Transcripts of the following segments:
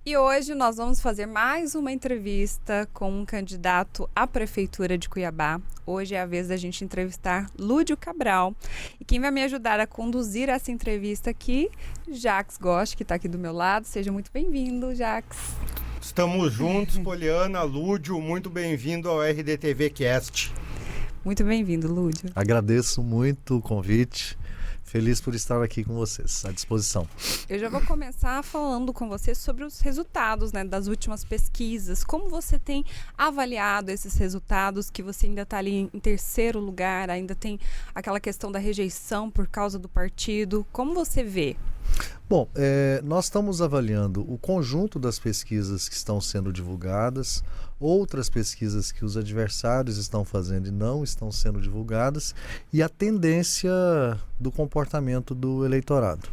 E hoje nós vamos fazer mais uma entrevista com um candidato à Prefeitura de Cuiabá. Hoje é a vez da gente entrevistar Lúdio Cabral. E quem vai me ajudar a conduzir essa entrevista aqui, Jacques Gosch, que está aqui do meu lado. Seja muito bem-vindo, Jacques. Estamos juntos, Poliana, Lúdio, muito bem-vindo ao RDTV Cast. Muito bem-vindo, Lúdio. Agradeço muito o convite. Feliz por estar aqui com vocês, à disposição. Eu já vou começar falando com você sobre os resultados, né, das últimas pesquisas. Como você tem avaliado esses resultados, que você ainda está ali em terceiro lugar, ainda tem aquela questão da rejeição por causa do partido. Como você vê? Bom, nós estamos avaliando o conjunto das pesquisas que estão sendo divulgadas, outras pesquisas que os adversários estão fazendo e não estão sendo divulgadas, e a tendência do comportamento do eleitorado.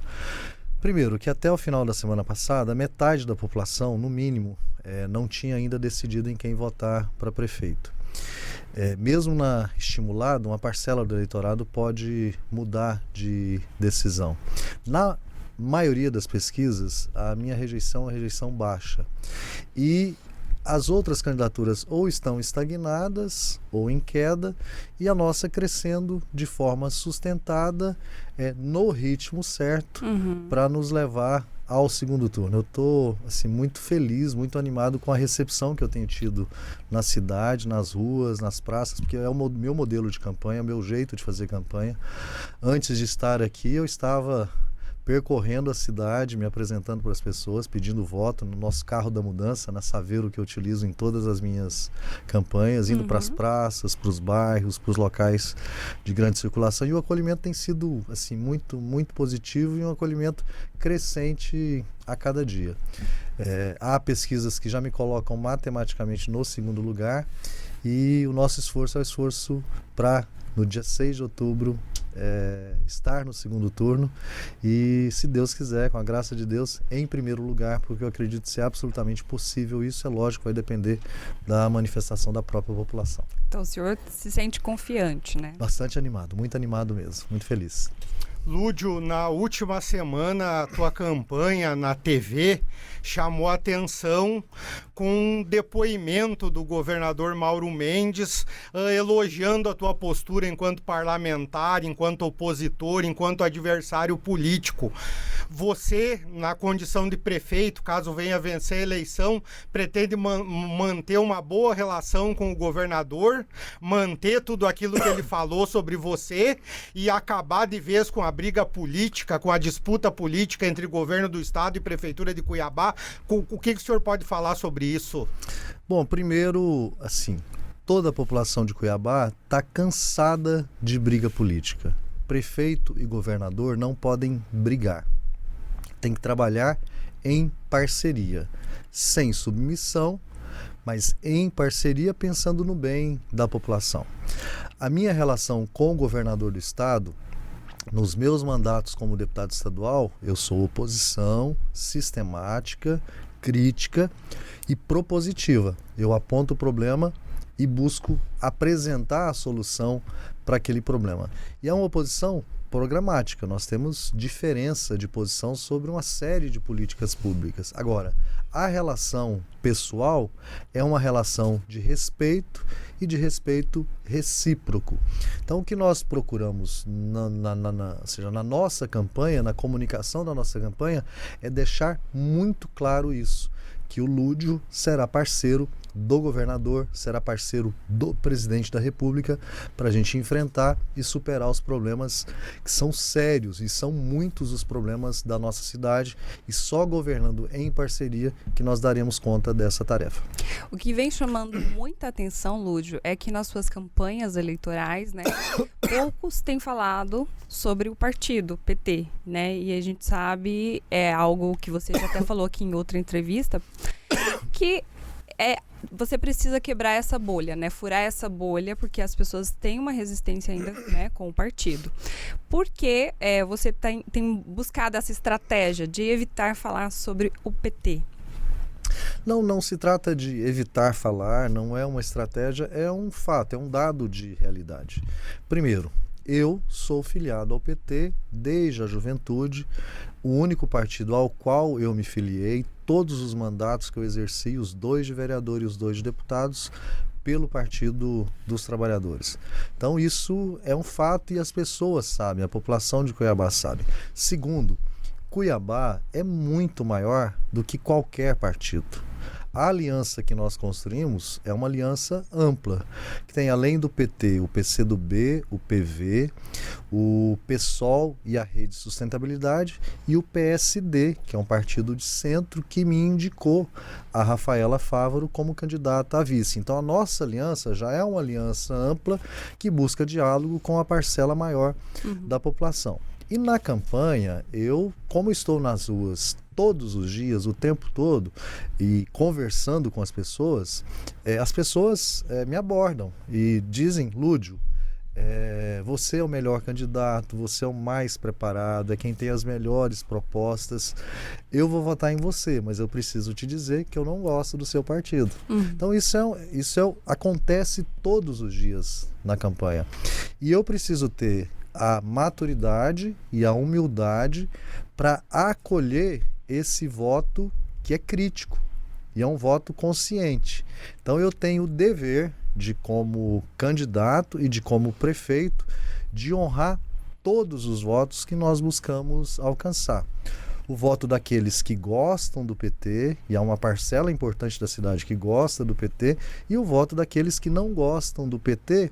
Primeiro, que até o final da semana passada, metade da população, no mínimo, não tinha ainda decidido em quem votar para prefeito. Mesmo na estimulada, uma parcela do eleitorado pode mudar de decisão. Na maioria das pesquisas, a minha rejeição é uma rejeição baixa. E as outras candidaturas ou estão estagnadas ou em queda, e a nossa crescendo de forma sustentada, no ritmo certo, para nos levar ao segundo turno. Eu estou muito feliz, muito animado com a recepção que eu tenho tido na cidade, nas ruas, nas praças, porque é o meu modelo de campanha, é o meu jeito de fazer campanha. Antes de estar aqui, eu estava percorrendo a cidade, me apresentando para as pessoas, pedindo voto no nosso carro da mudança, na Saveiro, que eu utilizo em todas as minhas campanhas, indo para as praças, para os bairros, para os locais de grande circulação. E o acolhimento tem sido muito, muito positivo, e um acolhimento crescente a cada dia. Há pesquisas que já me colocam matematicamente no segundo lugar, e o nosso esforço é o esforço para, no dia 6 de outubro, estar no segundo turno e, se Deus quiser, com a graça de Deus, em primeiro lugar, porque eu acredito ser absolutamente possível. Isso, é lógico, vai depender da manifestação da própria população. Então o senhor se sente confiante, né? Bastante animado, muito animado mesmo, muito feliz. Lúdio, na última semana a tua campanha na TV chamou a atenção com um depoimento do governador Mauro Mendes, elogiando a tua postura enquanto parlamentar, enquanto opositor, enquanto adversário político. Você, na condição de prefeito, caso venha vencer a eleição, pretende manter uma boa relação com o governador, manter tudo aquilo que ele falou sobre você e acabar de vez com a briga política, com a disputa política entre governo do estado e prefeitura de Cuiabá? O que o senhor pode falar sobre isso? Bom, primeiro, toda a população de Cuiabá está cansada de briga política. Prefeito e governador não podem brigar. Tem que trabalhar em parceria, sem submissão, mas em parceria, pensando no bem da população. A minha relação com o governador do estado, nos meus mandatos como deputado estadual, eu sou oposição sistemática, crítica e propositiva. Eu aponto o problema e busco apresentar a solução para aquele problema. E é uma oposição programática. Nós temos diferença de posição sobre uma série de políticas públicas. Agora, a relação pessoal é uma relação de respeito e de respeito recíproco. Então, o que nós procuramos na nossa campanha, na comunicação da nossa campanha, é deixar muito claro isso, que o Lúdio será parceiro do governador, será parceiro do presidente da República, para a gente enfrentar e superar os problemas que são sérios, e são muitos os problemas da nossa cidade, e só governando em parceria que nós daremos conta dessa tarefa. O que vem chamando muita atenção, Lúdio, é que nas suas campanhas eleitorais, né, poucos têm falado sobre o partido, PT, né? E a gente sabe, é algo que você já até falou aqui em outra entrevista, que você precisa quebrar essa bolha, né? Furar essa bolha, porque as pessoas têm uma resistência ainda, né, com o partido. Por que você tem buscado essa estratégia de evitar falar sobre o PT? Não se trata de evitar falar, não é uma estratégia, é um fato, é um dado de realidade. Primeiro, Eu sou filiado ao PT desde a juventude, o único partido ao qual eu me filiei, todos os mandatos que eu exerci, os 2 de vereador e os 2 de deputados, pelo Partido dos Trabalhadores. Então isso é um fato e as pessoas sabem, a população de Cuiabá sabe. Segundo, Cuiabá é muito maior do que qualquer partido. A aliança que nós construímos é uma aliança ampla, que tem além do PT, o PCdoB, o PV, o PSOL e a Rede de Sustentabilidade e o PSD, que é um partido de centro que me indicou a Rafaela Fávaro como candidata a vice. Então a nossa aliança já é uma aliança ampla que busca diálogo com a parcela maior da população. E na campanha, eu, como estou nas ruas todos os dias, o tempo todo, e conversando com as pessoas me abordam e dizem: Lúdio, você é o melhor candidato, você é o mais preparado, é quem tem as melhores propostas, eu vou votar em você, mas eu preciso te dizer que eu não gosto do seu partido. Então acontece todos os dias na campanha. E eu preciso ter a maturidade e a humildade para acolher esse voto que é crítico e é um voto consciente. Então eu tenho o dever de, como candidato e de como prefeito, de honrar todos os votos que nós buscamos alcançar. O voto daqueles que gostam do PT, e há uma parcela importante da cidade que gosta do PT, e o voto daqueles que não gostam do PT.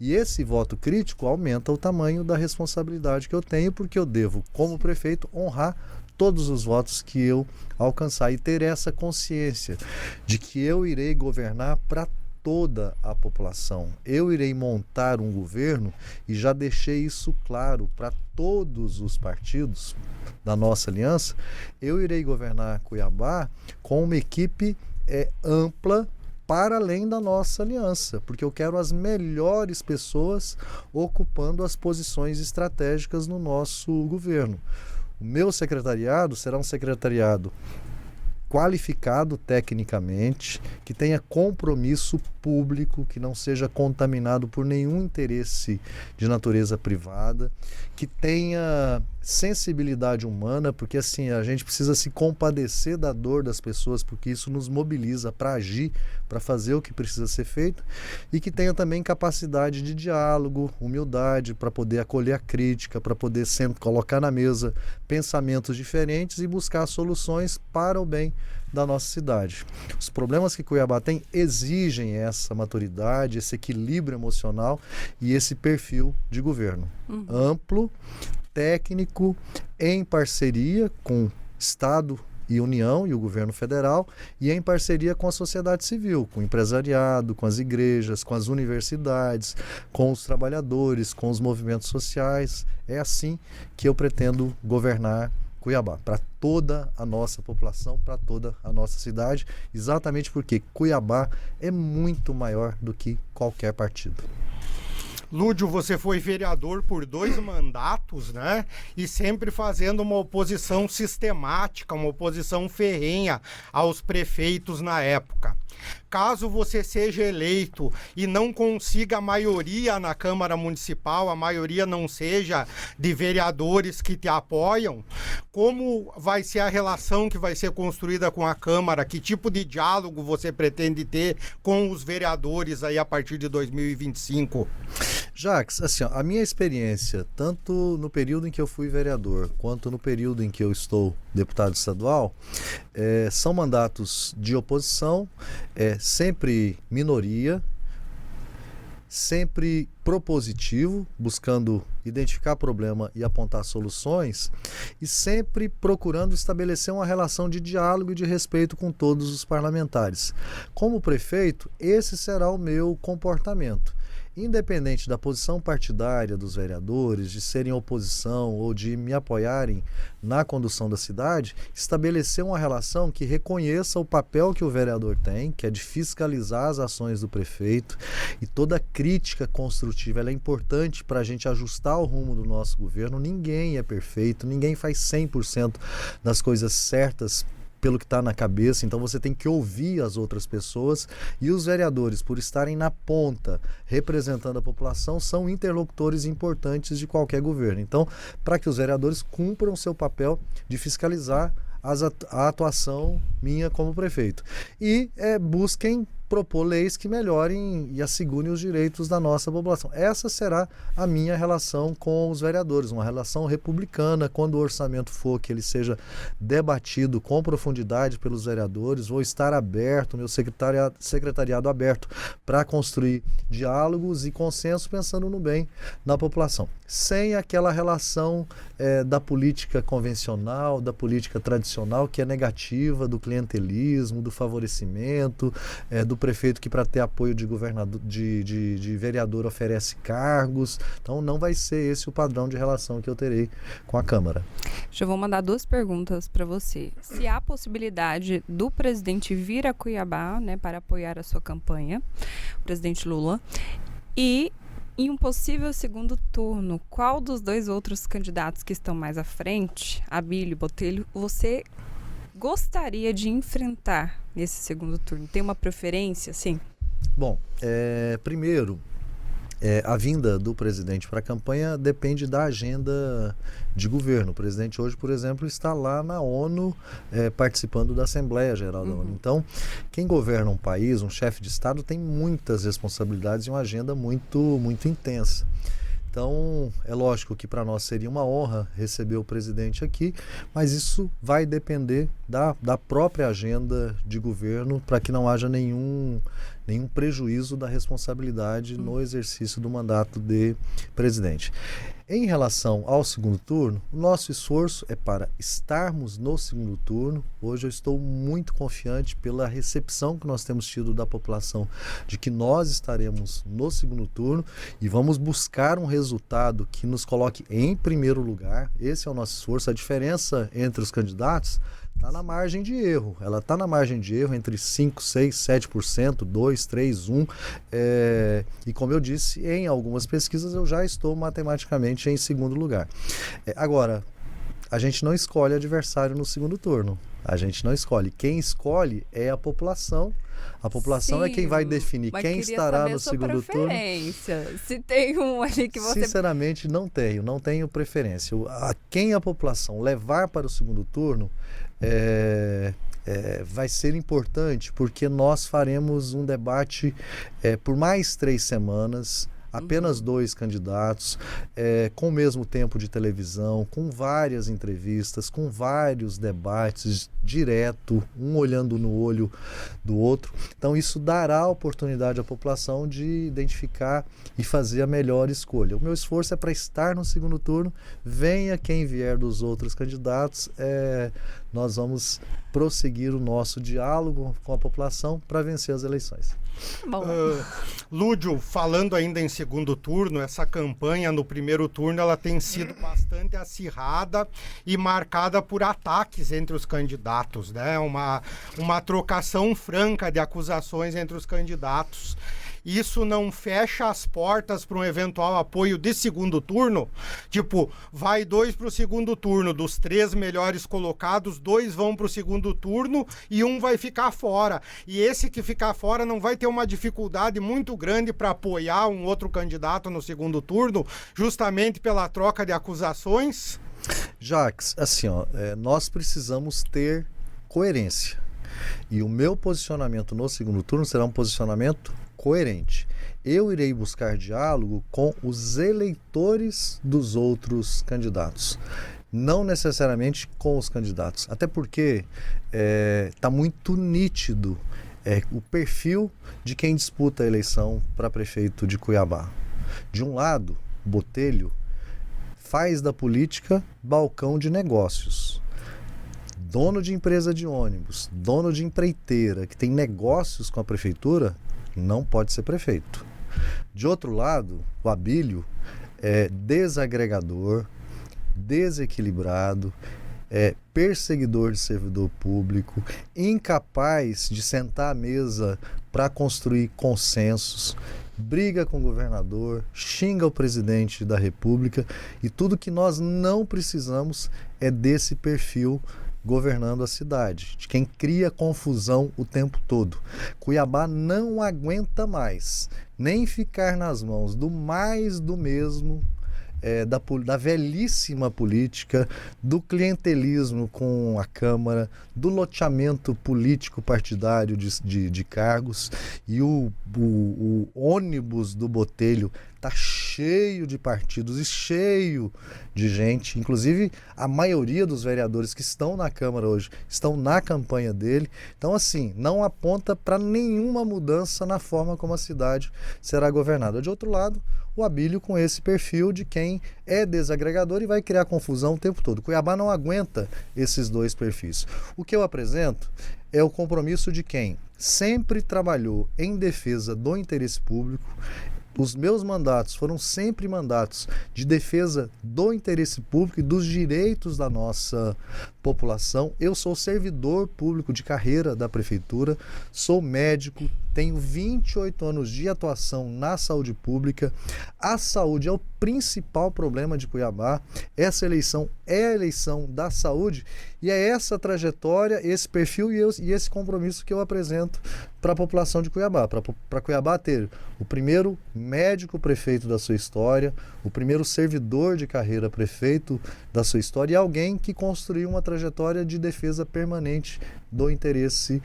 E esse voto crítico aumenta o tamanho da responsabilidade que eu tenho, porque eu devo, como prefeito, honrar todos os votos que eu alcançar e ter essa consciência de que eu irei governar para toda a população. Eu irei montar um governo, e já deixei isso claro para todos os partidos da nossa aliança. Eu irei governar Cuiabá com uma equipe ampla para além da nossa aliança, porque eu quero as melhores pessoas ocupando as posições estratégicas no nosso governo. O meu secretariado será um secretariado qualificado tecnicamente, que tenha compromisso público, que não seja contaminado por nenhum interesse de natureza privada, que tenha sensibilidade humana, porque assim a gente precisa se compadecer da dor das pessoas, porque isso nos mobiliza para agir, para fazer o que precisa ser feito, e que tenha também capacidade de diálogo, humildade, para poder acolher a crítica, para poder sempre colocar na mesa pensamentos diferentes e buscar soluções para o bem da nossa cidade. Os problemas que Cuiabá tem exigem essa maturidade, esse equilíbrio emocional e esse perfil de governo amplo, técnico, em parceria com Estado e União e o governo federal, e em parceria com a sociedade civil, com o empresariado, com as igrejas, com as universidades, com os trabalhadores, com os movimentos sociais. É assim que eu pretendo governar Cuiabá, para toda a nossa população, para toda a nossa cidade, exatamente porque Cuiabá é muito maior do que qualquer partido. Lúdio, você foi vereador por 2 mandatos, né? E sempre fazendo uma oposição sistemática, uma oposição ferrenha aos prefeitos na época. Caso você seja eleito e não consiga a maioria na Câmara Municipal, a maioria não seja de vereadores que te apoiam, como vai ser a relação que vai ser construída com a Câmara? Que tipo de diálogo você pretende ter com os vereadores aí a partir de 2025? Jacques, assim, a minha experiência, tanto no período em que eu fui vereador, quanto no período em que eu estou deputado estadual, são mandatos de oposição, sempre minoria, sempre propositivo, buscando identificar problema e apontar soluções, e sempre procurando estabelecer uma relação de diálogo e de respeito com todos os parlamentares. Como prefeito, esse será o meu comportamento. Independente da posição partidária dos vereadores, de serem oposição ou de me apoiarem na condução da cidade, estabelecer uma relação que reconheça o papel que o vereador tem, que é de fiscalizar as ações do prefeito, e toda crítica construtiva ela é importante para a gente ajustar o rumo do nosso governo. Ninguém é perfeito, ninguém faz 100% das coisas certas pelo que está na cabeça, então você tem que ouvir as outras pessoas, e os vereadores, por estarem na ponta, representando a população, são interlocutores importantes de qualquer governo. Então, para que os vereadores cumpram o seu papel de fiscalizar a atuação minha como prefeito. E busquem propor leis que melhorem e assegurem os direitos da nossa população. Essa será a minha relação com os vereadores, uma relação republicana. Quando o orçamento for que ele seja debatido com profundidade pelos vereadores, vou estar aberto, meu secretariado aberto para construir diálogos e consenso pensando no bem da população. Sem aquela relação da política convencional, da política tradicional, que é negativa, do clientelismo, do favorecimento, do prefeito que para ter apoio de governador, de vereador oferece cargos. Então não vai ser esse o padrão de relação que eu terei com a Câmara. Já vou mandar 2 perguntas para você. Se há possibilidade do presidente vir a Cuiabá, né, para apoiar a sua campanha, o presidente Lula, e em um possível segundo turno, qual dos 2 outros candidatos que estão mais à frente, Abílio e Botelho, você gostaria de enfrentar nesse segundo turno? Tem uma preferência, sim? Bom, primeiro, a vinda do presidente para a campanha depende da agenda de governo. O presidente hoje, por exemplo, está lá na ONU participando da Assembleia Geral da ONU. Então, quem governa um país, um chefe de Estado, tem muitas responsabilidades e uma agenda muito, muito intensa. Então, é lógico que para nós seria uma honra receber o presidente aqui, mas isso vai depender da própria agenda de governo para que não haja nenhum prejuízo da responsabilidade no exercício do mandato de presidente. Em relação ao segundo turno, o nosso esforço é para estarmos no segundo turno. Hoje eu estou muito confiante pela recepção que nós temos tido da população de que nós estaremos no segundo turno e vamos buscar um resultado que nos coloque em primeiro lugar. Esse é o nosso esforço. A diferença entre os candidatos está na margem de erro. Ela está na margem de erro entre 5%, 6%, 7%, 2%, 3%, 1%. E como eu disse, em algumas pesquisas eu já estou matematicamente em segundo lugar. Agora, a gente não escolhe adversário no segundo turno. A gente não escolhe. Quem escolhe é a população. A população é quem vai definir quem estará no segundo turno. Se tem um ali que você... Sinceramente, não tenho preferência. Quem a população levar para o segundo turno vai ser importante, porque nós faremos um debate por mais 3 semanas, apenas 2 candidatos, com o mesmo tempo de televisão, com várias entrevistas, com vários debates direto, um olhando no olho do outro. Então isso dará oportunidade à população de identificar e fazer a melhor escolha. O meu esforço é para estar no segundo turno. Venha quem vier dos outros candidatos, nós vamos prosseguir o nosso diálogo com a população para vencer as eleições. Lúdio, falando ainda em segundo turno, essa campanha no primeiro turno ela tem sido bastante acirrada e marcada por ataques entre os candidatos, né? Uma trocação franca de acusações entre os candidatos. Isso não fecha as portas para um eventual apoio de segundo turno? Tipo, vai 2 para o segundo turno, dos 3 melhores colocados, 2 vão para o segundo turno e 1 vai ficar fora. E esse que ficar fora não vai ter uma dificuldade muito grande para apoiar um outro candidato no segundo turno, justamente pela troca de acusações? Jacques, assim, nós precisamos ter coerência. E o meu posicionamento no segundo turno será um posicionamento coerente. Eu irei buscar diálogo com os eleitores dos outros candidatos, não necessariamente com os candidatos, até porque está muito nítido o perfil de quem disputa a eleição para prefeito de Cuiabá. De um lado, Botelho faz da política balcão de negócios. Dono de empresa de ônibus, dono de empreiteira, que tem negócios com a prefeitura, não pode ser prefeito. De outro lado, o Abílio é desagregador, desequilibrado, perseguidor de servidor público, incapaz de sentar à mesa para construir consensos, briga com o governador, xinga o presidente da República, e tudo que nós não precisamos é desse perfil governando a cidade, de quem cria confusão o tempo todo. Cuiabá não aguenta mais nem ficar nas mãos do mais do mesmo, da velhíssima política, do clientelismo com a Câmara, do loteamento político partidário de cargos, e o ônibus do Botelho está cheio de partidos e cheio de gente. Inclusive, a maioria dos vereadores que estão na Câmara hoje estão na campanha dele. Então, assim, não aponta para nenhuma mudança na forma como a cidade será governada. De outro lado, o Abílio com esse perfil de quem é desagregador e vai criar confusão o tempo todo. Cuiabá não aguenta esses dois perfis. O que eu apresento é o compromisso de quem sempre trabalhou em defesa do interesse público. Os meus mandatos foram sempre mandatos de defesa do interesse público e dos direitos da nossa população. Eu sou servidor público de carreira da prefeitura, sou médico, tenho 28 anos de atuação na saúde pública. A saúde é o principal problema de Cuiabá. Essa eleição é a eleição da saúde e é essa trajetória, esse perfil e esse compromisso que eu apresento para a população de Cuiabá, para Cuiabá ter o primeiro médico prefeito da sua história, o primeiro servidor de carreira prefeito da sua história e alguém que construiu uma trajetória de defesa permanente do interesse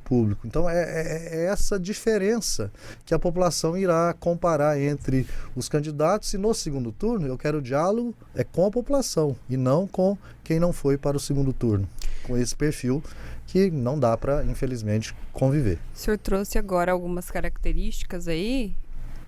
público. Então é essa diferença que a população irá comparar entre os candidatos, e no segundo turno eu quero diálogo com a população e não com quem não foi para o segundo turno, com esse perfil que não dá para, infelizmente, conviver. O senhor trouxe agora algumas características aí.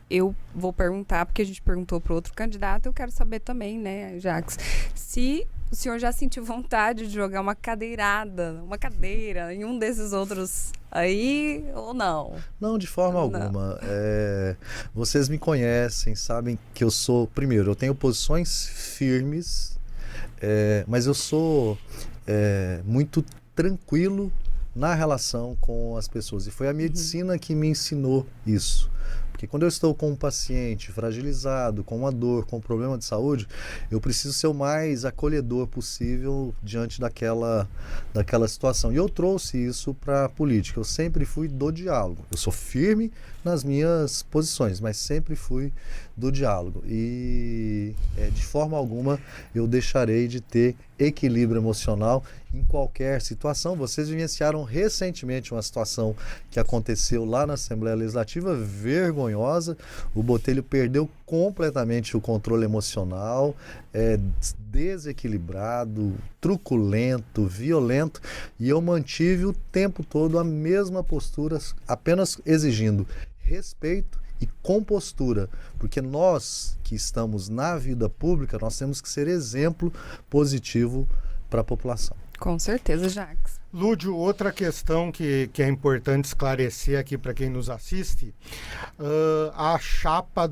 Eu vou perguntar, porque a gente perguntou para o outro candidato, eu quero saber também, né, Jacques, se o senhor já sentiu vontade de jogar uma cadeira em um desses outros aí ou não? Não, de forma alguma. Vocês me conhecem, sabem que eu sou, primeiro, eu tenho posições firmes, mas eu sou muito tranquilo na relação com as pessoas. E foi a medicina que me ensinou isso. Porque quando eu estou com um paciente fragilizado, com uma dor, com um problema de saúde, eu preciso ser o mais acolhedor possível diante daquela situação. E eu trouxe isso para a política. Eu sempre fui do diálogo. Eu sou firme nas minhas posições, mas sempre fui do diálogo. E de forma alguma eu deixarei de ter equilíbrio emocional em qualquer situação. Vocês vivenciaram recentemente uma situação que aconteceu lá na Assembleia Legislativa, vergonhosa. O Botelho perdeu completamente o controle emocional, desequilibrado, truculento, violento, e eu mantive o tempo todo a mesma postura, apenas exigindo respeito e compostura, porque nós que estamos na vida pública, nós temos que ser exemplo positivo para a população. Com certeza, Jacques. Lúdio, outra questão que é importante esclarecer aqui para quem nos assiste, a chapa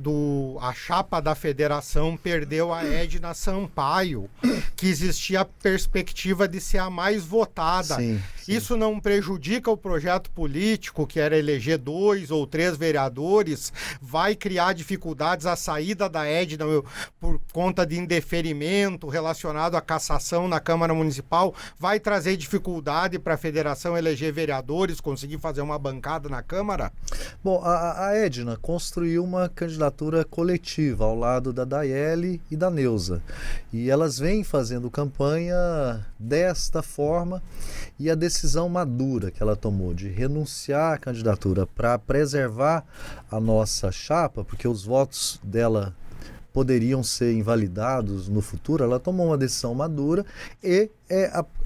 da federação perdeu a Edna Sampaio, que existia a perspectiva de ser a mais votada. Sim. Isso não prejudica o projeto político, que era eleger 2 ou 3 vereadores? Vai criar dificuldades à saída da Edna por conta de indeferimento relacionado à cassação na Câmara Municipal? Vai trazer dificuldade para a federação eleger vereadores, conseguir fazer uma bancada na Câmara? Bom, a Edna construiu uma candidatura coletiva ao lado da Daiele e da Neuza. E elas vêm fazendo campanha desta forma, e a decisão madura que ela tomou de renunciar à candidatura para preservar a nossa chapa, porque os votos dela poderiam ser invalidados no futuro, ela tomou uma decisão madura e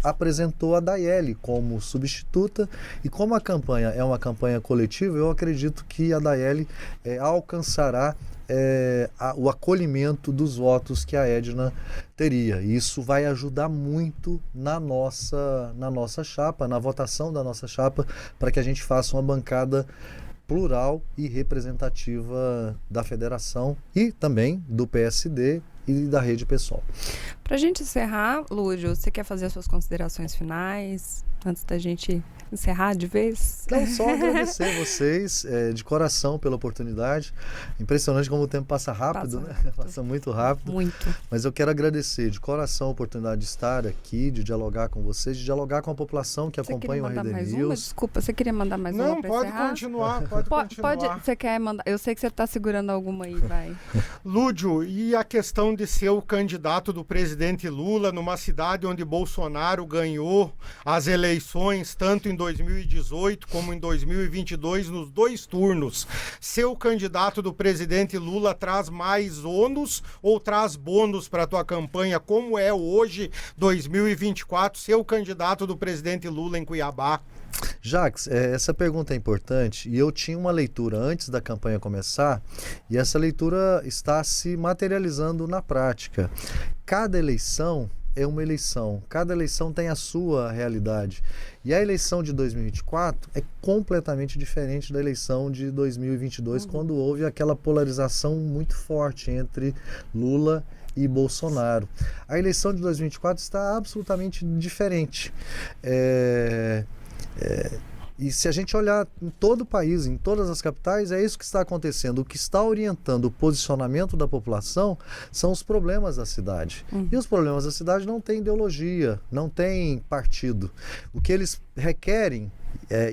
apresentou a Daiele como substituta. E como a campanha é uma campanha coletiva, eu acredito que a Daiele alcançará o acolhimento dos votos que a Edna teria. E isso vai ajudar muito na nossa chapa, na votação da nossa chapa, para que a gente faça uma bancada plural e representativa da federação e também do PSD e da rede PSOL. Pra gente encerrar, Lúdio, você quer fazer as suas considerações finais antes da gente encerrar de vez? Não, só agradecer vocês de coração pela oportunidade. Impressionante como o tempo passa rápido, né? Passa muito rápido. Muito. Mas eu quero agradecer de coração a oportunidade de estar aqui, de dialogar com vocês, de dialogar com a população que acompanha o RD News. Desculpa, você queria mandar mais uma? Não, pode continuar, pode continuar. Você quer mandar? Eu sei que você está segurando alguma aí, vai. Lúdio, e a questão de ser o candidato do presidente Lula numa cidade onde Bolsonaro ganhou as eleições, tanto em 2018 como em 2022, nos 2 turnos. Ser o candidato do presidente Lula traz mais ônus ou traz bônus para a tua campanha? Como é hoje, 2024, ser o candidato do presidente Lula em Cuiabá? Jacques, essa pergunta é importante e eu tinha uma leitura antes da campanha começar e essa leitura está se materializando na prática. Cada eleição é uma eleição, cada eleição tem a sua realidade e a eleição de 2024 é completamente diferente da eleição de 2022, quando houve aquela polarização muito forte entre Lula e Bolsonaro. A eleição de 2024 está absolutamente diferente. E se a gente olhar em todo o país, em todas as capitais, é isso que está acontecendo. O que está orientando o posicionamento da população são os problemas da cidade. E os problemas da cidade não têm ideologia, não têm partido. O que eles requerem,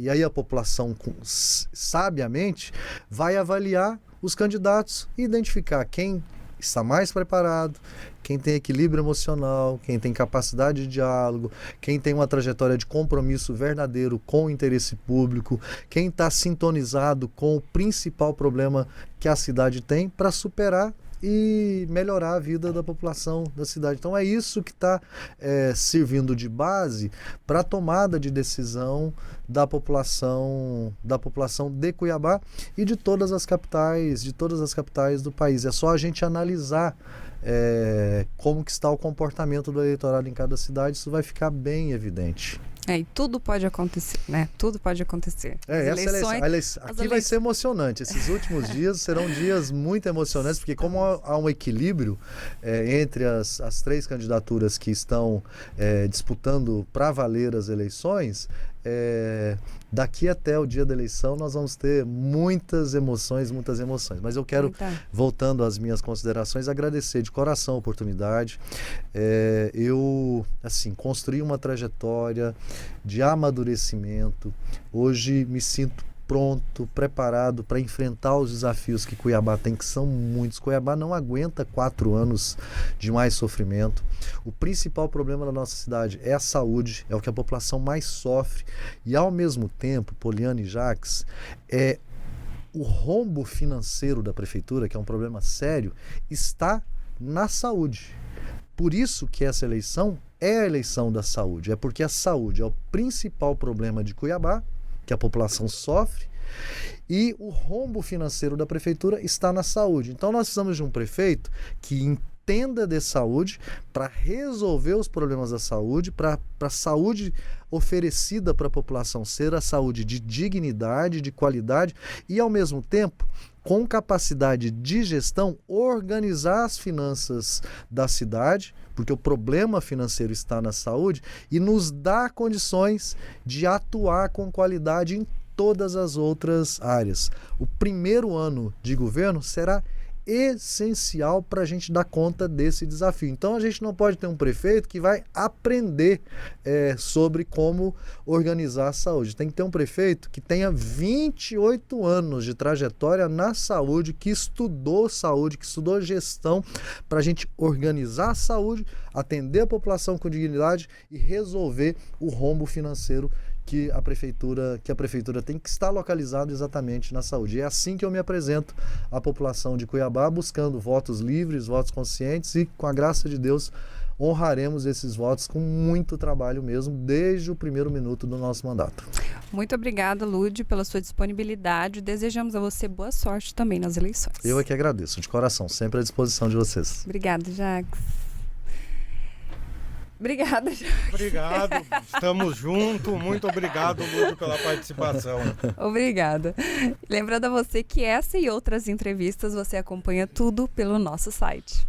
e aí a população sabiamente vai avaliar os candidatos e identificar quem está mais preparado, quem tem equilíbrio emocional, quem tem capacidade de diálogo, quem tem uma trajetória de compromisso verdadeiro com o interesse público, quem está sintonizado com o principal problema que a cidade tem para superar e melhorar a vida da população da cidade. Então é isso que está servindo de base para a tomada de decisão da população de Cuiabá e de todas as capitais do país. É só a gente analisar como que está o comportamento do eleitorado em cada cidade, isso vai ficar bem evidente. E tudo pode acontecer, né? Tudo pode acontecer. Aqui vai ser emocionante. Esses últimos dias serão dias muito emocionantes, porque como há um equilíbrio entre as 3 candidaturas que estão disputando para valer as eleições, daqui até o dia da eleição nós vamos ter muitas emoções. Mas eu quero, voltando às minhas considerações, agradecer de coração a oportunidade. Eu, construí uma trajetória de amadurecimento. Hoje me sinto pronto, preparado para enfrentar os desafios que Cuiabá tem, que são muitos. Cuiabá não aguenta 4 anos de mais sofrimento. O principal problema da nossa cidade é a saúde, é o que a população mais sofre. E, ao mesmo tempo, Poliana e Jacques, o rombo financeiro da prefeitura, que é um problema sério, está na saúde. Por isso que essa eleição é a eleição da saúde. É porque a saúde é o principal problema de Cuiabá, que a população sofre, e o rombo financeiro da prefeitura está na saúde. Então nós precisamos de um prefeito que entenda de saúde para resolver os problemas da saúde, para a saúde oferecida para a população ser a saúde de dignidade, de qualidade e, ao mesmo tempo, com capacidade de gestão, organizar as finanças da cidade, porque o problema financeiro está na saúde, e nos dá condições de atuar com qualidade em todas as outras áreas. O primeiro ano de governo será essencial para a gente dar conta desse desafio. Então a gente não pode ter um prefeito que vai aprender sobre como organizar a saúde. Tem que ter um prefeito que tenha 28 anos de trajetória na saúde, que estudou saúde, que estudou gestão, para a gente organizar a saúde, atender a população com dignidade e resolver o rombo financeiro que a prefeitura tem, que estar localizado exatamente na saúde. E é assim que eu me apresento à população de Cuiabá, buscando votos livres, votos conscientes, e com a graça de Deus honraremos esses votos com muito trabalho mesmo, desde o primeiro minuto do nosso mandato. Muito obrigada, Lúdio, pela sua disponibilidade. Desejamos a você boa sorte também nas eleições. Eu é que agradeço, de coração, sempre à disposição de vocês. Obrigada, Jacques. Obrigada, Jacques. Obrigado, estamos juntos. Muito obrigado, Lúdio, pela participação. Obrigada. Lembrando a você que essa e outras entrevistas você acompanha tudo pelo nosso site.